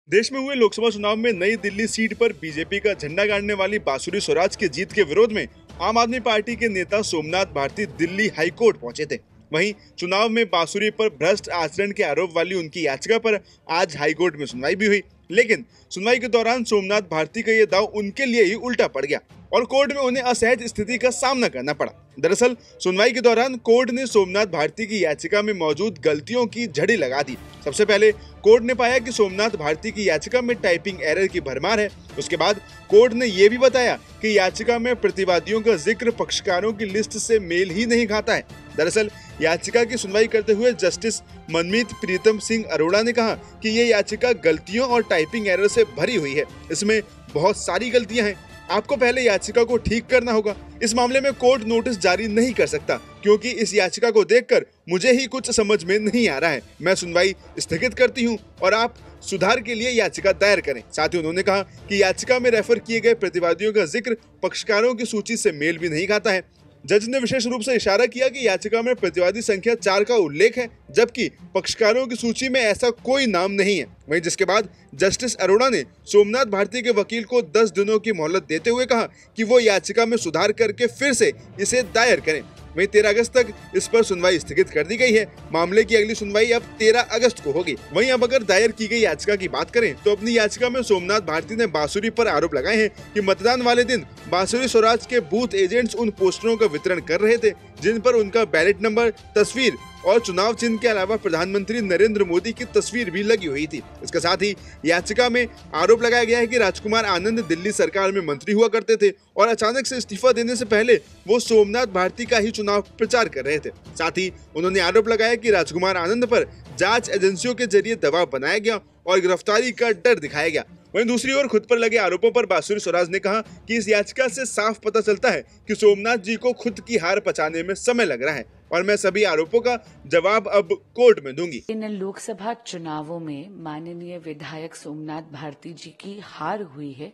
देश में हुए लोकसभा चुनाव में नई दिल्ली सीट पर बीजेपी का झंडा गाड़ने वाली बांसुरी स्वराज की जीत के विरोध में आम आदमी पार्टी के नेता सोमनाथ भारती दिल्ली हाईकोर्ट पहुंचे थे। वहीं चुनाव में बांसुरी पर भ्रष्ट आचरण के आरोप वाली उनकी याचिका पर आज हाईकोर्ट में सुनवाई भी हुई, लेकिन सुनवाई के दौरान सोमनाथ भारती का ये दाव उनके लिए ही उल्टा पड़ गया और कोर्ट में उन्हें असहज स्थिति का सामना करना पड़ा। दरअसल सुनवाई के दौरान कोर्ट ने सोमनाथ भारती की याचिका में मौजूद गलतियों की झड़ी लगा दी। सबसे पहले कोर्ट ने पाया कि सोमनाथ भारती की याचिका में टाइपिंग एरर की भरमार है। उसके बाद कोर्ट ने यह भी बताया कि याचिका में प्रतिवादियों का जिक्र पक्षकारों की लिस्ट से मेल ही नहीं खाता है। दरअसल याचिका की सुनवाई करते हुए जस्टिस मनमीत प्रीतम सिंह अरोड़ा ने कहा कि ये याचिका गलतियों और टाइपिंग एरर से भरी हुई है। इसमें बहुत सारी गलतियां हैं। आपको पहले याचिका को ठीक करना होगा। इस मामले में कोर्ट नोटिस जारी नहीं कर सकता क्योंकि इस याचिका को देखकर मुझे ही कुछ समझ में नहीं आ रहा है। मैं सुनवाई स्थगित करती हूं और आप सुधार के लिए याचिका दायर करें। साथ ही उन्होंने कहा कि याचिका में रेफर किए गए प्रतिवादियों का जिक्र पक्षकारों की सूची से मेल भी नहीं खाता है। जज ने विशेष रूप से इशारा किया कि याचिका में प्रतिवादी संख्या 4 का उल्लेख है, जबकि पक्षकारों की सूची में ऐसा कोई नाम नहीं है। वहीं जिसके बाद जस्टिस अरोड़ा ने सोमनाथ भारती के वकील को 10 दिनों की मोहलत देते हुए कहा कि वो याचिका में सुधार करके फिर से इसे दायर करें। वहीं 13 अगस्त तक इस पर सुनवाई स्थगित कर दी गई है। मामले की अगली सुनवाई अब 13 अगस्त को होगी। वहीं अब अगर दायर की गई याचिका की बात करें तो अपनी याचिका में सोमनाथ भारती ने बांसुरी पर आरोप लगाए हैं कि मतदान वाले दिन बांसुरी स्वराज के बूथ एजेंट्स उन पोस्टरों का वितरण कर रहे थे जिन पर उनका बैलेट नंबर, तस्वीर और चुनाव चिन्ह के अलावा प्रधानमंत्री नरेंद्र मोदी की तस्वीर भी लगी हुई थी। इसके साथ ही याचिका में आरोप लगाया गया है कि राजकुमार आनंद दिल्ली सरकार में मंत्री हुआ करते थे और अचानक से इस्तीफा देने से पहले वो सोमनाथ भारती का ही चुनाव प्रचार कर रहे थे। साथ ही उन्होंने आरोप लगाया कि राजकुमार आनंद पर जांच एजेंसियों के जरिए दबाव बनाया गया और गिरफ्तारी का डर दिखाया गया। वहीं दूसरी ओर खुद पर लगे आरोपों पर बांसुरी स्वराज ने कहा कि इस याचिका से साफ पता चलता है कि सोमनाथ जी को खुद की हार पचाने में समय लग रहा है और मैं सभी आरोपों का जवाब अब कोर्ट में दूंगी। इन लोकसभा चुनावों में माननीय विधायक सोमनाथ भारती जी की हार हुई है,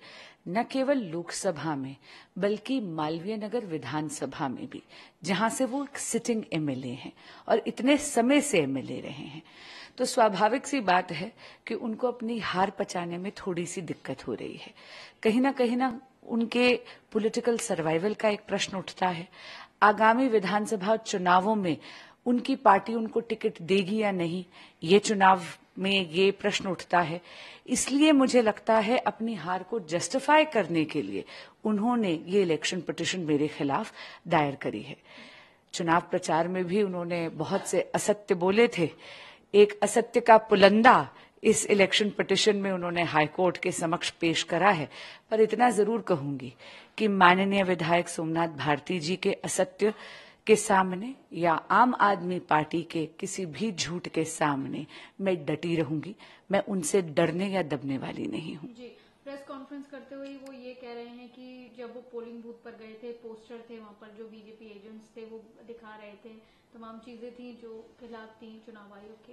न केवल लोकसभा में बल्कि मालवीय नगर विधानसभा में भी, जहां से वो एक सिटिंग एमएलए हैं और इतने समय से एमएलए रहे हैं। तो स्वाभाविक सी बात है कि उनको अपनी हार पचाने में थोड़ी सी दिक्कत हो रही है। कहीं ना उनके पॉलिटिकल सर्वाइवल का एक प्रश्न उठता है। आगामी विधानसभा चुनावों में उनकी पार्टी उनको टिकट देगी या नहीं, ये चुनाव में ये प्रश्न उठता है। इसलिए मुझे लगता है अपनी हार को जस्टिफाई करने के लिए उन्होंने ये इलेक्शन पिटीशन मेरे खिलाफ दायर करी है। चुनाव प्रचार में भी उन्होंने बहुत से असत्य बोले थे। एक असत्य का पुलंदा इस इलेक्शन पिटीशन में उन्होंने हाईकोर्ट के समक्ष पेश करा है। पर इतना जरूर कहूंगी कि माननीय विधायक सोमनाथ भारती जी के असत्य के सामने या आम आदमी पार्टी के किसी भी झूठ के सामने मैं डटी रहूंगी। मैं उनसे डरने या दबने वाली नहीं हूं। जी, प्रेस कॉन्फ्रेंस करते हुए वो ये कह रहे हैं कि जब वो पोलिंग बूथ पर गए थे, पोस्टर थे वहां पर, जो बीजेपी एजेंट्स थे वो दिखा रहे थे, तमाम चीजें थी जो खिलाफ थी चुनाव आयोग के।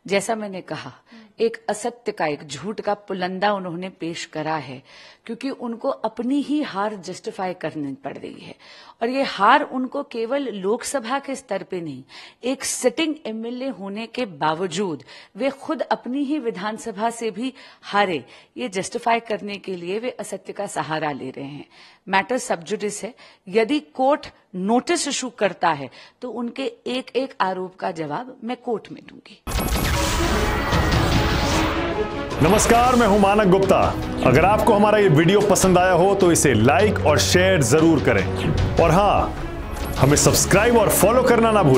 जैसा मैंने कहा, एक असत्य का, एक झूठ का पुलंदा उन्होंने पेश करा है क्योंकि उनको अपनी ही हार जस्टिफाई करनी पड़ रही है। और ये हार उनको केवल लोकसभा के स्तर पे नहीं, एक सिटिंग एमएलए होने के बावजूद वे खुद अपनी ही विधानसभा से भी हारे, ये जस्टिफाई करने के लिए वे असत्य का सहारा ले रहे हैं। मैटर सब जुडिस है। यदि कोर्ट नोटिस इशू करता है तो उनके एक एक आरोप का जवाब मैं कोर्ट में दूंगी। नमस्कार, मैं हूं मानक गुप्ता। अगर आपको हमारा ये वीडियो पसंद आया हो तो इसे लाइक और शेयर जरूर करें और हां, हमें सब्सक्राइब और फॉलो करना ना भूलें।